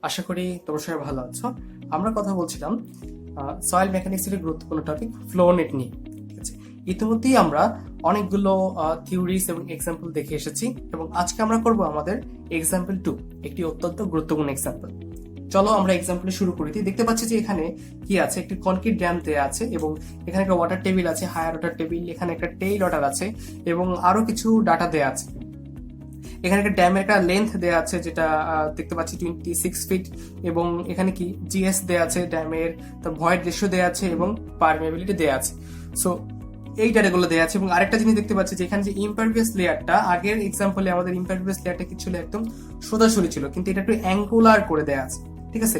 আশা করি তোমরা সবাই ভালো আছো। আমরা কথা বলছিলাম সয়েল মেকানিক্সের গুরুত্বপূর্ণ টপিক ফ্লো নেট নিয়ে। ঠিক আছে, ইতিমধ্যেই আমরা অনেকগুলো থিওরিজ এবং এক্সাম্পল দেখে এসেছি এবং আজকে আমরা করব আমাদের এক্সাম্পল 2, একটি অত্যন্ত গুরুত্বপূর্ণ এক্সাম্পল। চলো আমরা এক্সাম্পলে শুরু করি। দেখতে পাচ্ছি যে এখানে কি আছে, একটি কনক্রিট ড্যাম দেয়া আছে এবং এখানে একটা ওয়াটার টেবিল আছে, হায়ার ওয়াটার টেবিল, এখানে একটা টেইল ওয়াটার আছে এবং আরো কিছু ডাটা দেয়া আছে। এখানে একটা ড্যামের একটা লেন্থ দেওয়া আছে যেটা দেখতে পাচ্ছি 26 ফিট এবং এখানে কি জিএস দেওয়া আছে ড্যামের, তার ভয়েড রেশিও দেওয়া আছে এবং পারমেবিলিটি দেওয়া আছে। সো এই ডাটাগুলো দেওয়া আছে এবং আরেকটা জিনিস দেখতে পাচ্ছি যে এখানে যে ইমপারভিয়াস লেয়ারটা, আগের এক্সাম্পলে আমাদের ইমপারভিয়াস লেয়ারটা কি ছিল, একদম সোজাসুরি ছিল, কিন্তু এটা একটু অ্যাঙ্গুলার করে দেওয়া আছে। ঠিক আছে,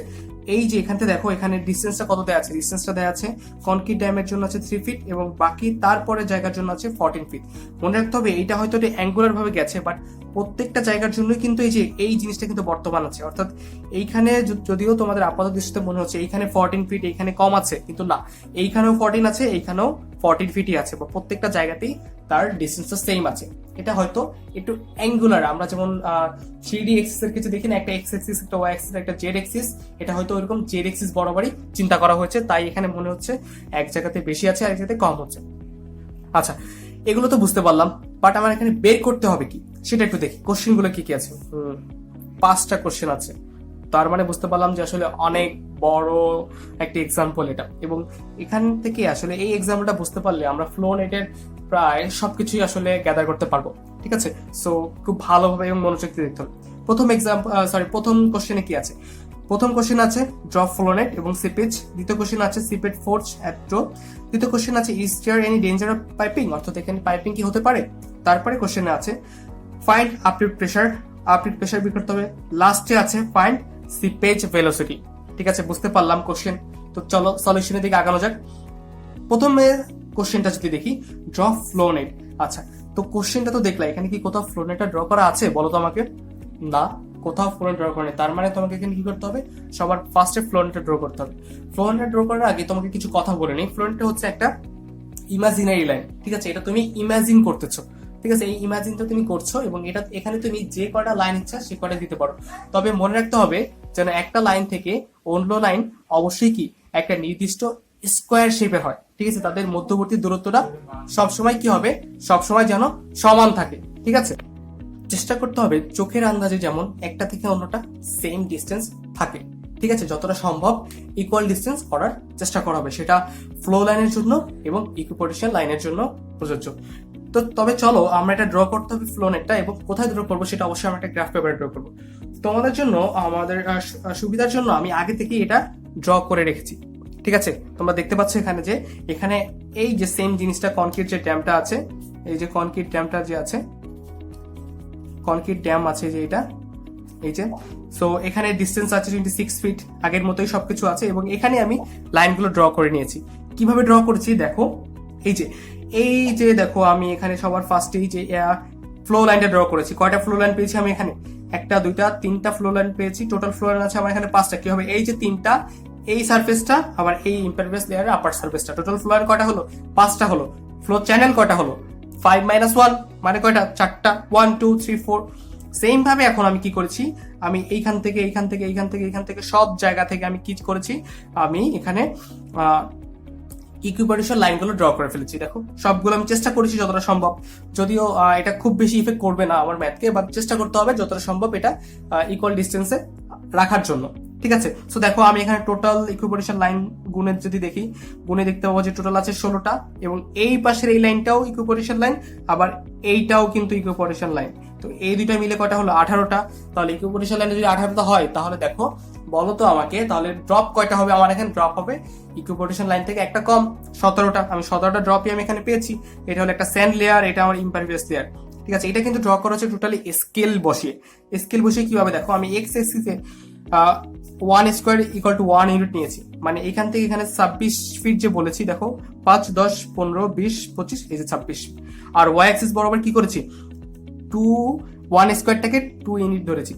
এই যে এখানতে দেখো এখানে ডিস্টেন্সটা কত দেওয়া আছে, ডিস্টেন্সটা দেওয়া আছে কনক্রিট ড্যামের জন্য আছে 3 ফিট এবং বাকি তারপরে জায়গার জন্য আছে 14 ফিট। মনে রাখতে হবে এইটা হয়তো অ্যাঙ্গুলার ভাবে গেছে, বাট প্রত্যেকটা জায়গার জন্যই কিন্তু এই জিনিসটা কিন্তু বর্তমান আছে। অর্থাৎ এইখানে যদিও তোমাদের আপাতত দৃষ্টিতে মনে হচ্ছে এইখানে 14 ফিট, এইখানে কম আছে, কিন্তু না, এইখানেও 14 আছে, এইখানেও 14 ফিটই আছে, বা প্রত্যেকটা জায়গাতেই তার ডিস্টেন্সটা সেম আছে। এটা হয়তো একটু অ্যাঙ্গুলার, আমরা যেমন 3D এক্সিস এর কিছু দেখি না, একটা এক্স এক্সিস, একটা ওয়াই এক্সিস, একটা জেড এক্সিস, এটা হয়তো ওইরকম জেড এক্সিস বরাবরই চিন্তা করা হয়েছে, তাই এখানে মনে হচ্ছে এক জায়গাতে বেশি আছে, এক জায়গাতে কম হচ্ছে। আচ্ছা, এগুলো তো বুঝতে পারলাম, বাট আমার এখানে বের করতে হবে কি সেটা একটু দেখি। কোশ্চেন গুলো কি কি আছে, 5টা কোশ্চেন আছে। তার মানে বুঝতে পারলাম যে আসলে অনেক বড় একটা এক্সাম্পল এটা, এবং এখান থেকে আসলে এই এক্সাম্পলটা বুঝতে পারলে আমরা ফ্লো নেটের প্রায় সবকিছুই আসলে গ্যাদার করতে পারবো। ঠিক আছে, সো খুব ভালোভাবে এবং মনোযোগ দিয়ে দেখতে হবে। প্রথম কোশ্চেনে কি আছে? প্রথম কোশ্চেন আছে ড্রপ ফ্লো নেট এবং সিপেজ। দ্বিতীয় কোশ্চেন আছে সিপেট ফোর্স অ্যাট ড্রপ। তৃতীয় কোশ্চেন আছে is there any danger of piping, অর্থাৎ এখানে পাইপিং কি হতে পারে। তারপরে কোশ্চেনে আছে find uplift pressure, uplift pressure বের করতে হবে। লাস্টে আছে ফাইন্ড সিপেজ ভেলোসিটি। ঠিক আছে, বুঝতে পারলাম কোশ্চেন। তো চলো সলিউশনের দিকে আগানো যাক। প্রথমে কোশ্চেনটা যদি দেখি, ড্রপ ফ্লো নেট। আচ্ছা, তো কোশ্চেনটা তো দেখলা, এখানে কি কোথাও ফ্লো নেটটা ড্র করা আছে বলো তো আমাকে? না, কোথাও ফ্লো নেট ড্র করা নেই। তার মানে তোমাকে এখানে কি করতে হবে, সবার ফার্স্টে ফ্লো নেটটা ড্র করতে হবে। ফ্লো নেট ড্র করার আগে তোমাকে কিছু কথা বলে নিই। ফ্লো নেটটা হচ্ছে একটা ইমাজিনারি লাইন। ঠিক আছে, এটা তুমি ইমাজিন করতেছো। ঠিক আছে, এই ইমাজিনটা তুমি করছো এবং এটা এখানে তুমি যে কয়টা লাইন ইচ্ছা সে কয়টা দিতে পারো। তবে মনে রাখতে হবে যেন একটা লাইন থেকে অন্য লাইন অবশ্যই কি একটা নির্দিষ্ট স্কোয়ার শেপের হয়। ঠিক আছে, তাদের মধ্যবর্তী দূরত্বটা সবসময় কি হবে, সবসময় যেন সমান থাকে। ঠিক আছে, চেষ্টা করতে হবে চোখের আন্দাজে যেমন একটা থেকে অন্যটা সেম ডিস্টেন্স থাকে। ঠিক আছে, যতটা সম্ভব ইকুয়াল ডিস্টেন্স করার চেষ্টা করা হবে, সেটা ফ্লো লাইনের জন্য এবং ইকুইপোটেনশিয়াল লাইনের জন্য প্রযোজ্য। তো তবে চলো আমরা এটা ড্র করতে হবে ফ্লো নেটটা, এবং কোথায় ড্র করবো সেটা অবশ্যই আমরা একটা গ্রাফ পেপারে ড্র করবো। তোমাদের জন্য, আমাদের সুবিধার জন্য আমি আগে থেকে এটা ড্র করে রেখেছি। ঠিক আছে, তোমরা দেখতে পাচ্ছ এখানে যে এখানে এই যে সেম জিনিসটা কনক্রিট যে ড্যামটা আছে, এই যে কনক্রিট ড্যামটা যে আছে, কনক্রিট ড্যাম আছে যে এটা, এই যে, সো এখানে ডিস্টেন্স আছে 26 ফিট, আগের মতোই সবকিছু আছে এবং এখানে আমি লাইনগুলো ড্র করে নিয়েছি। কিভাবে ড্র করেছি দেখো, এই যে দেখো আমি এখানে সবার ফার্স্টে এই যে ফ্লো লাইনটা ড্র করেছি। কয়টা ফ্লো লাইন পেয়েছি আমি এখানে? একটা, দুইটা, তিনটা ফ্লো লাইন পেয়েছি। টোটাল ফ্লো লাইন আছে আমার এখানে 5টা। কি হবে, এই যে 3টা, এই সারফেসটা, আবার এই ইমপারভিয়াস লেয়ারের আপার সারফেসটা, টোটাল ফ্লো লাইন কয়টা হলো? 5টা হলো। ফ্লো চ্যানেল কয়টা হলো? 5 - 1 মানে কয়টা? 4টা। 1 2 3 4। সেম ভাবে এখন আমি কি করেছি, আমি এইখান থেকে এইখান থেকে এইখান থেকে এইখান থেকে সব জায়গা থেকে আমি কি করেছি, আমি এখানে ইকুইপোটেনশিয়াল লাইনগুলো ড্র করে ফেলেছি। দেখো সবগুলো আমি চেষ্টা করেছি যতটা সম্ভব, যদিও এটা খুব বেশি ইফেক্ট করবে না আমার ম্যাথকে, বাট চেষ্টা করতে হবে যতটা সম্ভব এটা ইকুয়াল ডিস্টেন্সে রাখার জন্য। ঠিক আছে, সো দেখো আমি এখানে টোটাল ইকুইপোটেনশিয়াল লাইন গুণে যদি দেখি, গুণে দেখতে পাবো যে টোটাল আছে 16টা, এবং এই পাশের এই লাইনটাও ইকুইপোটেনশিয়াল লাইন, আবার এইটাও কিন্তু ইকুইপোটেনশিয়াল লাইন। তো এই দুইটা মিলে কয়টা হলো? 18টা। তাহলে ইকুইপোটেনশিয়াল লাইনে যদি 18টা হয়, তাহলে দেখো বলো তো আমাকে, তাহলে ড্রপ কয়টা হবে আমার এখানে? ড্রপ হবে ইকুইপোটেনশিয়াল লাইন থেকে একটা কম, 17টা। আমি 17টা ড্রপই আমি এখানে পেয়েছি। এটা হলো একটা স্যান্ড লেয়ার, এটা আমার ইমপারভিয়াস লেয়ার। ঠিক আছে, এটা কিন্তু ড্র করা হচ্ছে টোটালি স্কেল বসিয়ে। স্কেল বসিয়ে কিভাবে দেখো, আমি এক্স এক্সিসে 1 স্কোয়ার ইকুয়াল টু 1 ইউনিট নিয়েছি, মানে এখান থেকে এখানে 26 ফিট যে বলেছি, দেখো 5 10 15 20 25, এই যে 26। আর ওয়াই অ্যাক্সিস বরাবর কি করেছি, 1 স্কোয়ারটাকে 2 ইউনিট ধরেছি।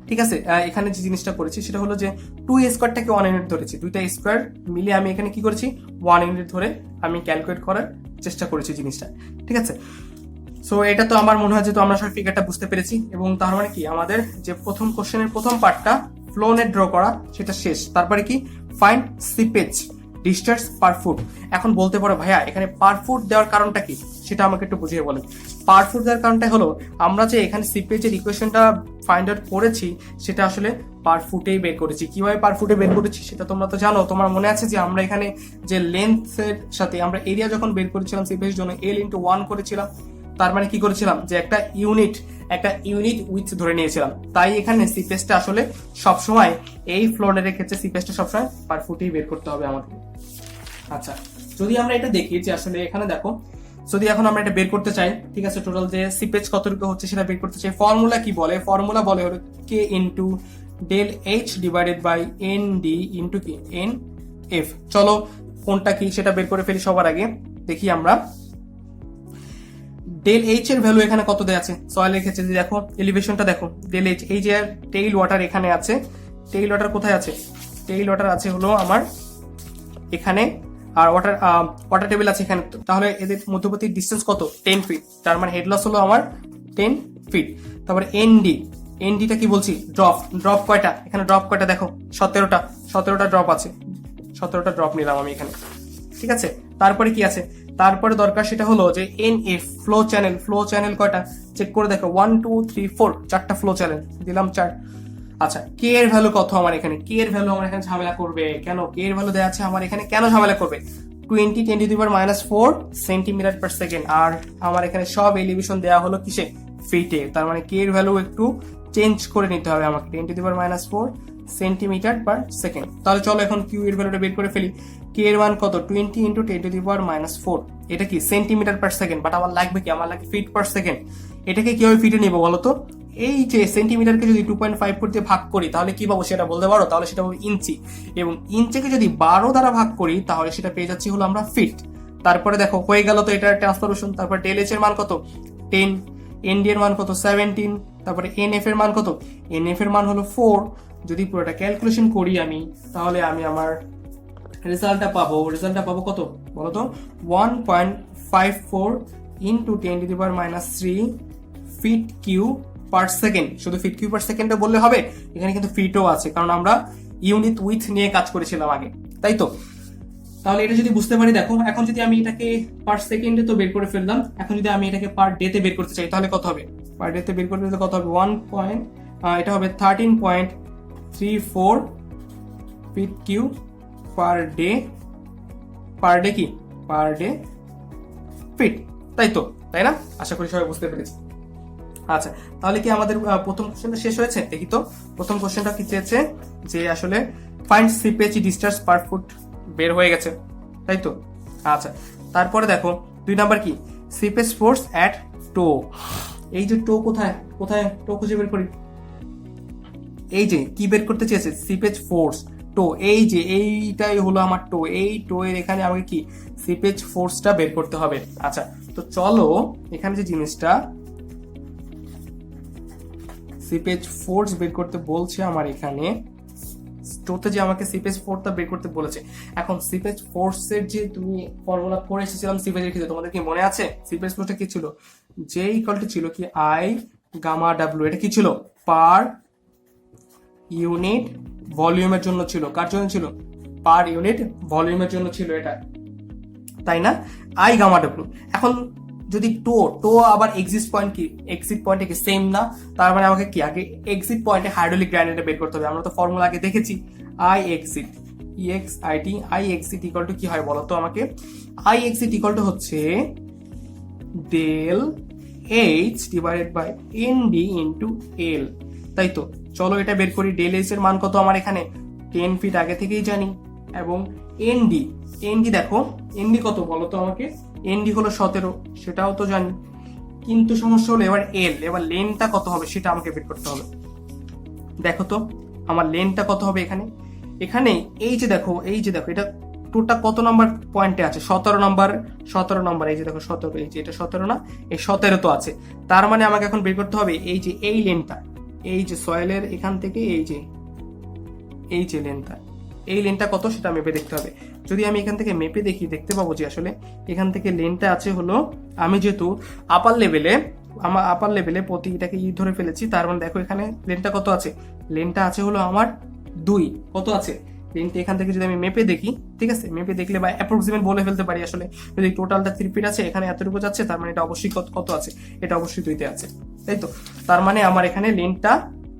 ঠিক আছে, এখানে যে জিনিসটা করেছি সেটা হলো যে 2 স্কোয়ারটাকে 1 ইউনিট ধরেছি। দুইটা স্কোয়ার মিলে আমি এখানে কি করেছি, 1 ইউনিট ধরে আমি ক্যালকুলেট করার চেষ্টা করেছি জিনিসটা। ঠিক আছে, সো এটা তো আমার মনে হয় যে তো আমরা সব ফিগারটা বুঝতে পেরেছি, এবং তার মানে কি আমাদের যে প্রথম কোশ্চেনের প্রথম পার্টটা ফ্লো নেট ড্র করা সেটা শেষ। তারপরে কি ফাইন্ড সিপেজ ডিসচার্জ পার ফুট। এখন বলতে পারো ভাইয়া এখানে পার ফুট দেওয়ার কারণটা কি, সেটা আমাকে একটু বুঝিয়ে বলেন। পার ফুট দেওয়ার কারণটা হলো আমরা যে এখানে সিপেজের ইকুয়েশনটা ফাইন্ড আউট করেছি সেটা আসলে পার ফুটেই বের করেছি। কিভাবে পার ফুটে বের করেছি সেটা তোমরা তো জানো। তোমার মনে আছে যে আমরা এখানে যে লেন্থের সাথে আমরা এরিয়া যখন বের করেছিলাম সিপেজের জন্য L×1 করেছিলাম, তার মানে কি করেছিলাম যে একটা ইউনিট উইথ ধরে নিয়েছিলাম। তাই এখানে সিপেজটা আসলে সবসময় এই ফ্লোরের ক্ষেত্রে সিপেজটা সবসময় পার ফুটেই বের করতে হবে আমাদের। আচ্ছা, যদি আমরা এটা দেখি যে আসলে এখানে দেখো, যদি এখন আমরা এটা বের করতে চাই, ঠিক আছে, টোটাল যে সিপেজ কতটুকু হচ্ছে সেটা বের করতে চাই, ফর্মুলা কি বলে? ফর্মুলা বলে হলো K into del H divided by N D into কি এন এফ। চলো কোনটা কি সেটা বের করে ফেলি। সবার আগে দেখি আমরা ডেল এইচ এর ভ্যালু এখানে কত দেয়া আছে সয়েলের ক্ষেত্রে। যদি দেখো এলিভেশনটা দেখো, ডেল এইচ, এই যে টেইল ওয়াটার এখানে আছে, টেইল ওয়াটার কোথায় আছে? টেইল ওয়াটার আছে হলো আমার এখানে, আর ওয়াটার টেবিল আছে এখানে। তাহলে এদের মধ্যবর্তী ডিস্টেন্স কত? 10 ফিট। তার মানে হেড লস হলো আমার 10 ফিট। তারপরে এনডিটা কি বলছি? ড্রপ কয়টা? এখানে ড্রপ কয়টা দেখো, 17টা ড্রপ আছে, 17টা ড্রপ নিলাম আমি এখানে, ঠিক আছে। তারপরে কি আছে? তারপরে দরকার সেটা হলো যে এনএফ ফ্লো চ্যানেল কয়টা চেক করে দেখো, 1 2 3 4, 4টা ফ্লো চ্যানেল দিলাম 4। আচ্ছা, কে এর ভ্যালু কত আমার এখানে? কে এর ভ্যালু আমার এখানে ঝামেলা করবে কেন? কে এর ভ্যালু দেওয়া আছে আমার এখানে, কেন ঝামেলা করবে? 20 × 10⁻⁴ সেন্টিমিটার পার সেকেন্ড। আর আমার এখানে সব এলিভেশন দেওয়া হলো কিসে? ফিটে। তার মানে কে এর ভ্যালু একটু চেঞ্জ করে নিতে হবে আমাকে, 10⁻⁴ সেন্টিমিটার পার সেকেন্ড। তাহলে চলো এখন কিউ এর ভ্যালুটা বের করে ফেলি। কে এর মান কত? 20 × 10⁻⁴। এটা কি সেন্টিমিটার পার সেকেন্ড, বাট আমার লাগবে কি? আমার লাগবে ফিট পার সেকেন্ড। এটাকে কিভাবে ফিটে নিবো বলো তো? এই যে সেন্টিমিটারকে যদি 2.5 করতে ভাগ করি তাহলে কি পাবো সেটা বলতে পারো? তাহলে সেটা পাবো ইঞ্চি, এবং ইঞ্চিকে যদি 12 দ্বারা ভাগ করি তাহলে সেটা পেয়ে যাচ্ছি হলো আমরা ফিট। তারপরে দেখো হয়ে গেল তো এটা ট্রান্সফরমেশন। তারপর ডেল এইচ এর মান কত? 10, এনডি এর মান কত? 17, তারপরে এনএফ এর মান কত? এনএফ এর মান হলো 4। যদি পুরোটা ক্যালকুলেশন করি আমি, তাহলে আমি আমার রেজাল্টটা পাবো কত বলো তো? 1.54 × 10⁻³ ফিট কিউ পার সেকেন্ড। শুধু ফিট কিউ পার সেকেন্ডে বললে হবে? এখানে কিন্তু ফিটও আছে, কারণ আমরা ইউনিট উইথ নিয়ে কাজ করেছিলাম আগে, তাই তো? তাহলে এটা যদি বুঝতে পারি, দেখো এখন যদি আমি এটাকে পার সেকেন্ডে তো বের করে ফেললাম, এখন যদি আমি এটাকে পার ডেতে বের করতে চাই তাহলে কত হবে? পার ডেতে বের করতে কত হবে? এটা হবে 13.34 ফিট কিউ পার ডে। কি পার ডে ফিট, তাই তো? তাই না? আশা করি সবাই বুঝতে পেরেছি। আচ্ছা, তাহলে কি আমাদের প্রথম কোশ্চেনটা শেষ হয়েছে? দেখি তো প্রথম কোশ্চেনটা কি চেয়েছে, যে আসলে ফাইন্ড সিপেজ ডিসচার্জ পার ফুট, বের হয়ে গেছে, তাই তো? আচ্ছা, তারপরে দেখো 2 নাম্বার কি? সিপেজ ফোর্স অ্যাট টো। এই যে টো কোথায় টো খুঁজে বের করি। এই যে কি বের করতে চেয়েছে? সিপেজ ফোর্স টো। এই যে এইটাই হলো আমার টো, এই টো এর এখানে আমাকে কি সিপেজ ফোর্সটা বের করতে হবে। আচ্ছা, তো চলো এখানে যে জিনিসটা সিপেজ ফোর্স বের করতে বলছে আমার এখানে, টোতে যে আমাকে সিপেজ ফোর্সটা বের করতে বলেছে। এখন সিপেজ ফোর্সের যে তুমি ফর্মুলা পড়ে এসেছিলাম সিপেজের ক্ষেত্রে, তোমাদের কি মনে আছে সিপেজ ফোর্সটা কি ছিল? যে ইকুয়ালটি ছিল কি আই গামা ডাব্লিউ। এটা কি ছিল? পার ইউনিট ভলিউমের জন্য ছিল। কার জন্য ছিল? পার ইউনিট ভলিউমের জন্য ছিল এটা, তাই না? আই গামা ডাব্লিউ। এখন যদি টো আবার এক্সিট পয়েন্টে কি সেম না? তার মানে আমাকে কি আগে এক্সিট পয়েন্টে হাইড্রোলিক গ্রাইন্ডারটা বের করতে হবে। আমরা তো ফর্মুলা আগে দেখেছি, I exit I exit equal to কি হয় বলো তো আমাকে? আই এক্সিট ইকুয়াল টু হচ্ছে del H divided by N D into L, তাই তো? চলো এটা বের করি। ডেল এইচ এর মান কত আমার এখানে? 10 ফিট আগে থেকেই জানি। এবং এনডি দেখো, এনডি কত বলো তো আমাকে? এনডি হলো 17, সেটাও তো জানি। কিন্তু সমস্যা হলো এবার লেনটা কত হবে সেটা আমাকে বের করতে হবে। দেখো তো আমার লেনটা কত হবে এখানে এই যে দেখো এটা টোটা কত নাম্বার পয়েন্টে আছে? 17 নাম্বার। এই যে দেখো 17, এই যে এটা 17 না, এই 17 তো আছে। তার মানে আমাকে এখন বের করতে হবে এই যে এই লেনটা, এই যে সয়েলের এখান থেকে এই যে লেনটা, এই লেনটা কত সেটা মেপে দেখতে হবে। যদি আমি এখান থেকে মেপে দেখি, দেখতে পাবো যে আসলে এখান থেকে লেনটা আছে হলো, আমি যেহেতু আপার লেভেলে আমার আপার লেভেলে প্রতি এটাকে ই ধরে ফেলেছি, তার মানে দেখো এখানে লেনটা কত আছে, লেনটা আছে হলো আমার 2, কত আছে লেনটা এখান থেকে যদি আমি মেপে দেখি, ঠিক আছে, মেপে দেখলে বা অ্যাপ্রক্সিমেট বলে ফেলতে পারি আসলে, যদি টোটালটা 3 ফিট আছে এখানে এতটুকু যাচ্ছে, তার মানে এটা অবশ্যই কত আছে, এটা অবশ্যই 2-তে আছে, তাই তো। তার মানে আমার এখানে লেনটা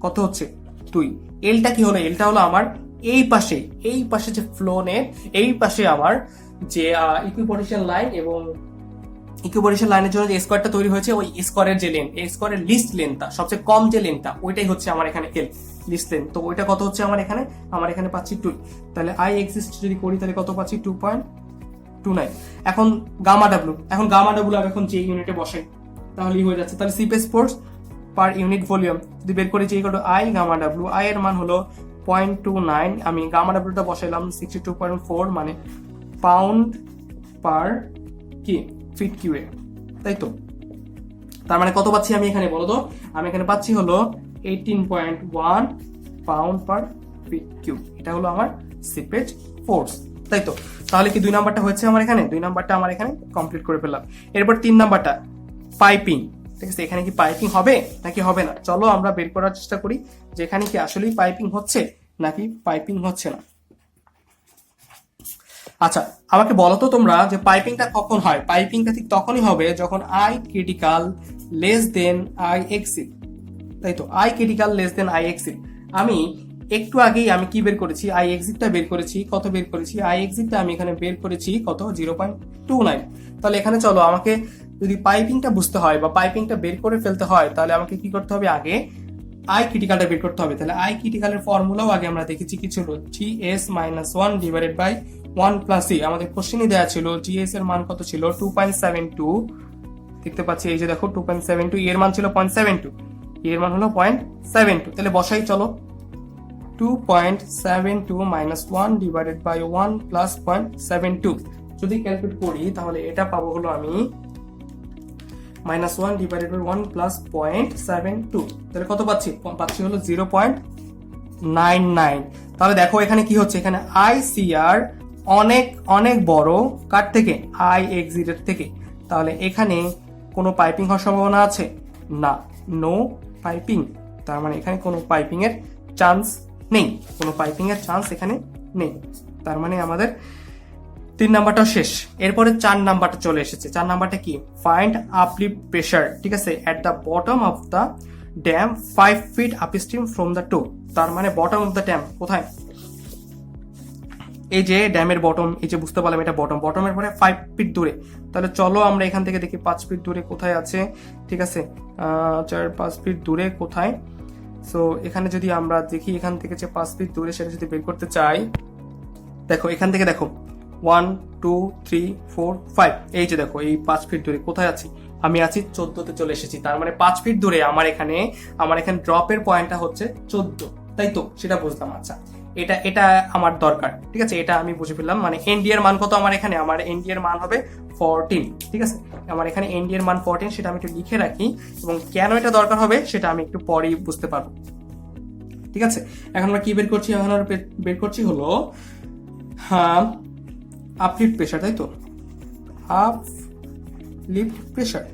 কত হচ্ছে 2। এলটা কি হলো, এলটা হলো আমার এই পাশে যে ফ্লো নেট, এই পাশে আমার যে ইকুইপোটেনশিয়াল লাইন এবং ইকুইপোটেনশিয়াল লাইনের জন্য যে স্কোয়ারটা তৈরি হয়েছে, ওই স্কোয়ারের যে লেন, এই স্কোয়ারের লিস্ট লেনটা, সবচেয়ে কম যে লেনটা, ওইটাই হচ্ছে আমার এখানে এল, লিস্ট লেন। তো ওইটা কত হচ্ছে আমার এখানে পাচ্ছি 2। তাহলে আই এক্সিস্ট যদি করি তাহলে কত পাচ্ছি 2.29। এখন গামা ডাব্লু, আর এখন যে ইউনিটে বসাই তাহলেই হয়ে যাচ্ছে। তাহলে সিপেস ফোর্স পার ইউনিট ভলিউম যদি বের করি যে আই গামা ডাব্লু, আই এর মান হলো 0.29, আমি গামা ডাব্লুটা বসাইলাম 62.4, মানে পাউন্ড পার কি ফিট কিউবে, তাই তো। তার মানে কত পাচ্ছি আমি এখানে বলো তো, আমি এখানে পাচ্ছি হলো 18.1 পাউন্ড পার ফিট কিউব, এটা হলো আমার সিপেজ ফোর্স, তাই তো। তাহলে কি 2 নাম্বারটা হয়েছে আমার এখানে, 2 নাম্বারটা আমার এখানে কমপ্লিট করে ফেললাম। এরপর 3 নাম্বারটা পাইপিং, ঠিক আছে, এখানে কি পাইপিং হবে নাকি হবে না, চলো আমরা বের করার চেষ্টা করি যে এখানে কি আসলেই পাইপিং হচ্ছে নাকি পাইপিং হচ্ছে না। আচ্ছা, আমাকে বলো তো তোমরা যে পাইপিংটা কখন হয়। পাইপিংটা ঠিক তখনই হবে যখন i critical less than i exit, তাই তো, i critical less than i exit. আমি একটু আগেই আমি কি বের করেছি, আই এক্সিটটা বের করেছি, কত বের করেছি, আই এক্সিটটা আমি এখানে বের করেছি কত 0.29। তাহলে এখানে চলো আমাকে যদি পাইপিংটা বুঝতে হয় বা পাইপিংটা বের করে ফেলতে হয়, তাহলে আমাকে কি করতে হবে, আগে আই ক্রিটিক্যালটা বের করতে হবে। তাহলে আই ক্রিটিক্যালের ফর্মুলাও আগে আমরা দেখেছি কি ছিল, GS - 1 divided by 1 plus E. আমাদের কোশ্চেনই দেওয়া ছিল GS এর মান কত ছিল 2.72, দেখতে পাচ্ছি এই যে দেখো 2.72, এর মান ছিল 0.72, এর মান হলো 0.72। তাহলে বসাই চলো, 2.72 - 1 ডিভাইডেড বাই 1 প্লাস 0.72 যদি ক্যালকুলেট করি তাহলে এটা পাবো হলো আমি -1 ডিভাইডেড বাই 1 প্লাস 0.72, তাহলে কত পাচ্ছি হলো 0.99। তাহলে দেখো এখানে কি হচ্ছে, এখানে ICR অনেক অনেক বড় কার থেকে, আই এক্সিটের থেকে। তাহলে এখানে কোনো পাইপিং হওয়ার সম্ভাবনা আছে না, নো পাইপিং। তার মানে এখানে কোনো পাইপিং এর চান্স নেই, কোনো পাইপিং এর চান্স এখানে নেই। তার মানে আমাদের 3 নাম্বারটাও শেষ। এরপরে 4 নাম্বারটা চলে এসেছে। 4 নাম্বারটা কি, ফাইন্ড আপলিফট প্রেসার, ঠিক আছে, at the bottom of the dam 5 feet upstream from the toe. তার মানে বটম অফ দ্য ড্যাম কোথায়, এই যে ড্যামের বটম, এই যে বুঝতে পারলাম এটা বটমের পরে 5 ফিট দূরে। তাহলে চলো আমরা এখান থেকে দেখি 5 ফিট দূরে কোথায় আছে, ঠিক আছে, 4-5 ফিট দূরে কোথায়। সো এখানে যদি আমরা দেখি এখান থেকে যে 5 ফিট দূরে সেটা যদি বের করতে চাই, দেখো এখান থেকে দেখো 1 2 3 4 5, এই যে দেখো এই 5 ফিট দূরে কোথায় আছি, আমি আছি 14তে চলে এসেছি। তার মানে 5 ফিট দূরে আমার এখানে ড্রপের পয়েন্টটা হচ্ছে 14, তাই তো, সেটা বুঝলাম। আচ্ছা, এটা আমার দরকার, ঠিক আছে, এটা আমি বুঝে ফেললাম। মানে এনডি এর মান কত আমার এখানে, আমার এনডি এর মান হবে 14, ঠিক আছে, আমার এখানে এনডি এর মান 14, সেটা আমি একটু লিখে রাখি, এবং কেন এটা দরকার হবে সেটা আমি একটু পরেই বুঝতে পারবো, ঠিক আছে। এখন আমরা কি বের করছি, এখন আমরা বের করছি হলো আপলিফট প্রেসার, তাই তো, আপলিফট প্রেসার।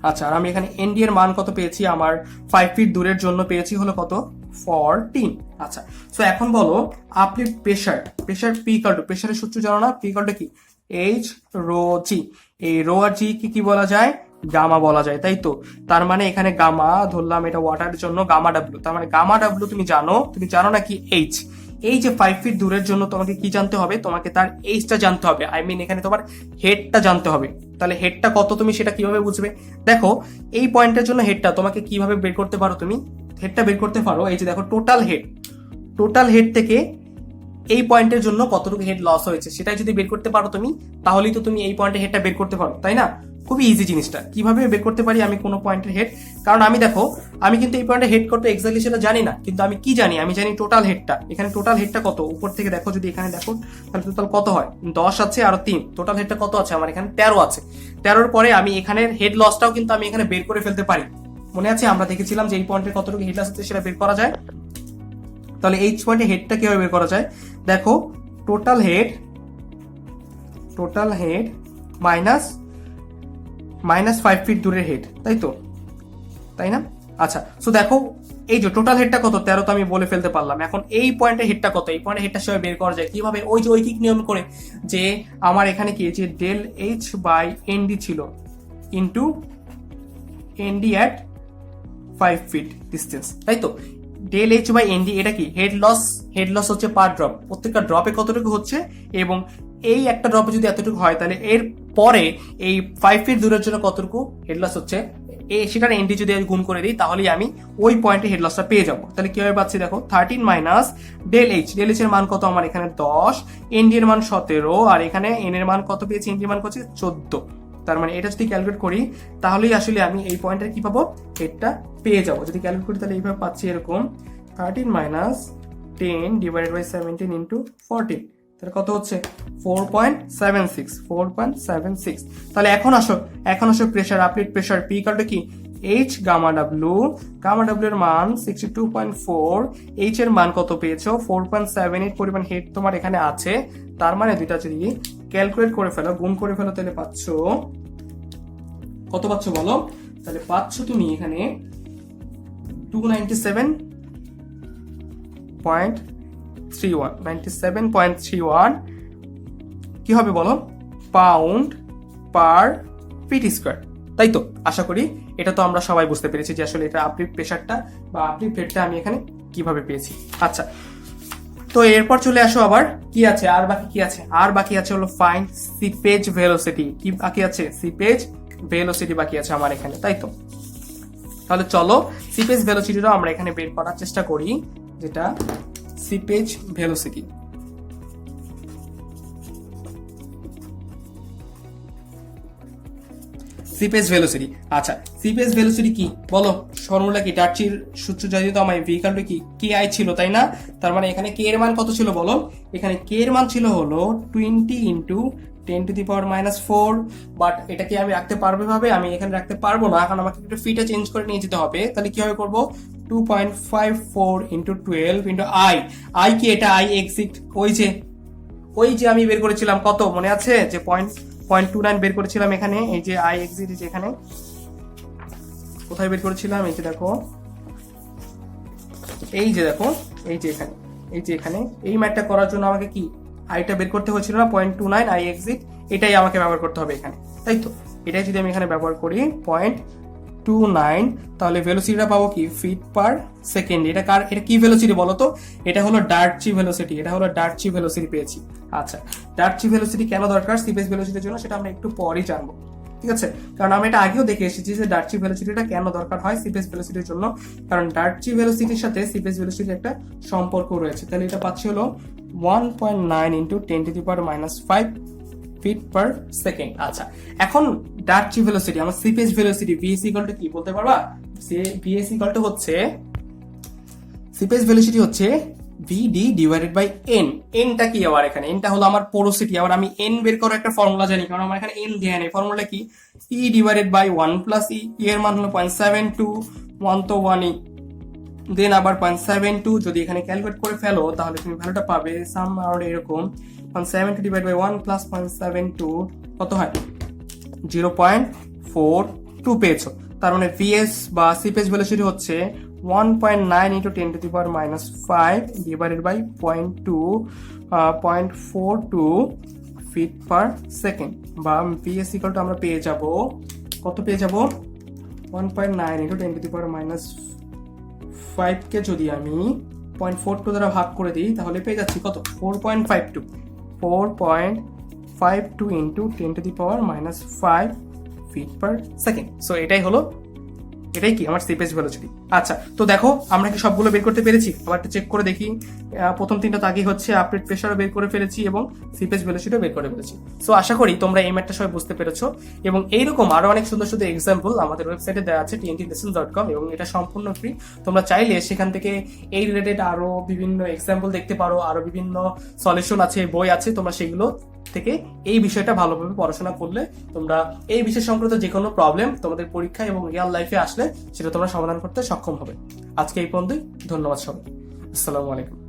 আচ্ছা, আর আমি এখানে এনডি এর মান কত পেয়েছি, আমার 5 ফিট দূরের জন্য পেয়েছি হলো কত 14। আচ্ছা, সো এখন বলো uplift pressure P equal two, প্রেসারের সূত্র জানো না, পি ইকুয়াল টু কি, এইচ রো জি। এই রো আর জি কি বলা যায়, গামা বলা যায়, তাই তো। তার মানে এখানে গামা ধরলাম, এটা ওয়াটারের জন্য গামা ডাব্লিউ। তার মানে গামা ডাব্লিউ তুমি জানো না কি এইচ। এই যে 5 ফিট দূরের জন্য তোমাকে কি জানতে হবে, তোমাকে তার এইচটা জানতে হবে, আই মিন এখানে তোমার হেডটা জানতে হবে। তাহলে হেডটা কত তুমি সেটা কিভাবে বুঝবে, দেখো এই পয়েন্টের জন্য হেডটা তোমাকে কিভাবে বের করতে পারো, তুমি হেডটা বের করতে পারো, এই যে দেখো টোটাল হেড থেকে এই পয়েন্টের জন্য কতটুকু হেড লস হয়েছে সেটাই যদি বের করতে পারো তুমি, তাহলেই তো তুমি এই পয়েন্টের হেডটা বের করতে পারো, তাই না। খুবই ইজি জিনিসটা, কিভাবে বের করতে পারি আমি কোনো পয়েন্টের হেড, কারণ আমি দেখো আমি কিন্তু এই পয়েন্টের হেড কত এক্স্যাক্টলি সেটা জানি না, কিন্তু আমি কি জানি, আমি জানি টোটাল হেডটা। এখানে টোটাল হেডটা কত, উপর থেকে দেখো, যদি এখানে দেখো তাহলে টোটাল কত হয়, 10 আছে আর 3, টোটাল হেডটা কত আছে আমার এখানে 13 আছে। 13-র পরে আমি এখানের হেড লসটাও কিন্তু আমি এখানে বের করে ফেলতে পারি। মনে আছে আমরা দেখেছিলাম যে এই পয়েন্টের কতটুকু হেড লস আছে সেটা বের করা যায়। তাহলে এই পয়েন্টে হেডটা কিভাবে বের করা যায়, দেখো টোটাল হেড মাইনাস -5 ফিট দূরের হেড, তাই তো, তাই না? আচ্ছা, সো দেখো এই যে টোটাল হেডটা কত 13, তো আমি বলে ফেলতে পারলাম। এখন এই পয়েন্টের হেডটা কত, এই পয়েন্টের হেডটা সবাই বের করা যায় কিভাবে? ওই যে ঐকিক নিয়ম করে, যে আমার এখানে কি যে ডেল এইচ বাই এনডি ছিল into ND at 5 feet distance, তাই তো। ডেল এইচ বাই এনডি এটা কি হেড লস হচ্ছে পার ড্রপ, প্রত্যেকটা ড্রপে কতটুকু হচ্ছে, এবং এই একটা ড্রপে যদি এতটুকু হয় তাহলে এর পরে এই 5 ফিট দূরের জন্য কতটুকু হেড লস হচ্ছে, সেটার এনডি যদি আমি গুণ করে দিই তাহলেই আমি ওই পয়েন্টে হেড লসটা পেয়ে যাবো। তাহলে কিভাবে পাচ্ছি দেখো, 13 মাইনাস ডেল এইচ এর মান কত আমার এখানে 10, এনডি এর মান 17, আর এখানে এন এর মান কত পেয়েছি, এনডি এর মান কত 14। তার মানে এটা যদি ক্যালকুলেট করি তাহলেই আসলে আমি এই পয়েন্টের কি পাবো, হেডটা পেয়ে যাবো। যদি ক্যালকুলেট করি তাহলে এইভাবে পাচ্ছি এরকম 13 মাইনাস 10 ডিভাইডেড বাই 17 ইন্টু 14, তাহলে কত হচ্ছে 4.76। তাহলে এখন আসো pressure, uplift pressure P equal to কি এইচ গামা ডাব্লিউ এর মান 62.4, এইচ এর মান কত পেয়েছো 4.78 পরিমাণ হেড তোমার এখানে আছে। তার মানে দুইটা যদি ক্যালকুলেট করে ফেলো, গুণ করে ফেলো, তাহলে পাচ্ছো কত পাচ্ছো বলো, তাহলে পাচ্ছো তুমি এখানে 97.31 কি হবে বলো, পাউন্ড পার ফিট স্কয়ার, তাই তো। আশা করি এটা তো আমরা সবাই বুঝতে পেরেছি যে আসলে এটা আপলিফ্ট প্রেসারটা বা আপলিফ্ট হেডটা আমি এখানে কিভাবে পেয়েছি। আচ্ছা, তো এরপর চলে আসো আবার কি আছে, আর বাকি আছে হলো ফাইন্ড সিপেজ ভেলোসিটি। কি বাকি আছে, সিপেজ ভেলোসিটি বাকি আছে আমার এখানে, তাই তো। তাহলে চলো সিপেজ ভেলোসিটিটাও আমরা এখানে বের করার চেষ্টা করি, যেটা সিপেজ ভেলোসিটি। সিপেজ ভেলোসিটি, আচ্ছা সিপেজ ভেলোসিটি কি বলো, ফর্মুলা কি, ডার্চির সূত্র জাতীয় তো আমার ভি ইকুয়াল টু কি কে আই ছিল, তাই না? তার মানে এখানে কে এর মান কত ছিল বলো, এখানে কে এর মান ছিল হলো 20 ইন্টু 10⁻⁴, বাট এটা কি আমি রাখতে পারবো ভাবে, আমি এখানে রাখতে পারবো না, কারণ আমাকে একটু ফিটে চেঞ্জ করে নিয়ে যেতে হবে। তাহলে কিভাবে করবো, 2.54 ইন্টু 12 ইন্টু আই কি, এটা আই এক্সিট, ওই যে আমি বের করেছিলাম কত মনে আছে, যে 0.29 বের করেছিলাম এখানে, এই যে আই এক্সিট এখানে কোথায় বের করেছিলাম, এই যে দেখো, এখানে এই ম্যাথটা করার জন্য আমাকে কি আইটা বের করতে হয়েছিল না, 0.29 আই এক্সিট, এটাই আমাকে ব্যবহার করতে হবে এখানে, তাই তো। এটাই যদি আমি এখানে ব্যবহার করি 0.29, তাহলে ভেলোসিটিটা পাবো কি ফিট পার সেকেন্ড। এটা কি ভেলোসিটি বলো তো, এটা হলো ডার্চি ভেলোসিটি পেয়েছি। আচ্ছা, ডার্চি ভেলোসিটি কেন দরকার সিপেজ ভেলোসিটির জন্য, সেটা আমরা একটু পরেই জানবো, ঠিক আছে। কারণ আমি এটা আগেও দেখে এসেছি যে ডার্চি ভেলোসিটিটা কেন দরকার হয় সিপেজ ভেলোসিটির জন্য, কারণ ডার্চি ভেলোসিটির সাথে সিপেজ ভেলোসিটির একটা সম্পর্ক রয়েছে। তাহলে এটা পাচ্ছি হলো 1.9 ইন্টু 10⁻⁵ ফিট পার সেকেন্ড। আচ্ছা, এখন ডার্চি ভেলোসিটি আমার seepage velocity VS equal to কি বলতে পারবা, ভিএস ইকুয়াল টু হচ্ছে, সিপেজ ভেলোসিটি হচ্ছে ভিডি ডিভাইডেড বাই এন। এনটা কি আবার, এখানে এনটা হলো আমার পোরোসিটি। আবার আমি এন বের করার একটা ফর্মুলা জানি, কারণ আমার এখানে এন দেয়া নেই। ফর্মুলা কি, ই ডিভাইডেড বাই 1 প্লাস ই, এর মান হলো 0.72, 1 তো 1ই, দেন আবার 0.72 যদি এখানে ক্যালকুলেট করে ফেলো তাহলে তুমি ভ্যালুটা পাবে সাম আউট এরকম, 0.72 ডিভাইড বাই 1 প্লাস 0.72 কত হয়, 0.42 পেয়েছো। তার মানে ভিএস বা সিপেজ ভেলোসিটি হচ্ছে 1.9 into 10⁻⁵ divided by 0.42 feet per second, বা ভিএস ইকুয়াল টু আমরা পেয়ে যাব, কত পেয়ে যাব, 1.9 ইন্টু 10⁻⁵ কে যদি আমি 0.42 দ্বারা ভাগ করে দিই তাহলে পেয়ে যাচ্ছি কত, 4.52 into 10⁻⁵ fit per second. So এটাই কি আমার সিপেজ ভেলোসিটি। আচ্ছা, তো দেখো আমরা কি সবগুলো বের করতে পেরেছি, আবার একটু চেক করে দেখি। প্রথম তিনটা তাগি হচ্ছে আপডেট প্রেসারও বের করে ফেলেছি এবং সিপেজ ভেলোসিটিও বের করে ফেলেছি। সো আশা করি তোমরা এই ম্যাথটা সবাই বুঝতে পেরেছো, এবং এইরকম আরো অনেক সুন্দর সুন্দর এক্সাম্পল আমাদের ওয়েবসাইটে দেওয়া আছে tntlessons.com, এবং এটা সম্পূর্ণ ফ্রি। তোমরা চাইলে সেখান থেকে এই রিলেটেড আরো বিভিন্ন এক্সাম্পল দেখতে পারো, আরো বিভিন্ন সলিউশন আছে, বই আছে, তোমরা সেগুলো থেকে এই বিষয়টা ভালোভাবে পড়াশোনা করলে তোমরা এই বিষয় সংক্রান্ত যে কোনো প্রবলেম তোমাদের পরীক্ষা এবং রিয়েল লাইফে আসলে সেটা তোমরা সমাধান করতে সক্ষম হবে। আজকে এই পর্যন্তই, ধন্যবাদ সবাই, আসসালামু আলাইকুম।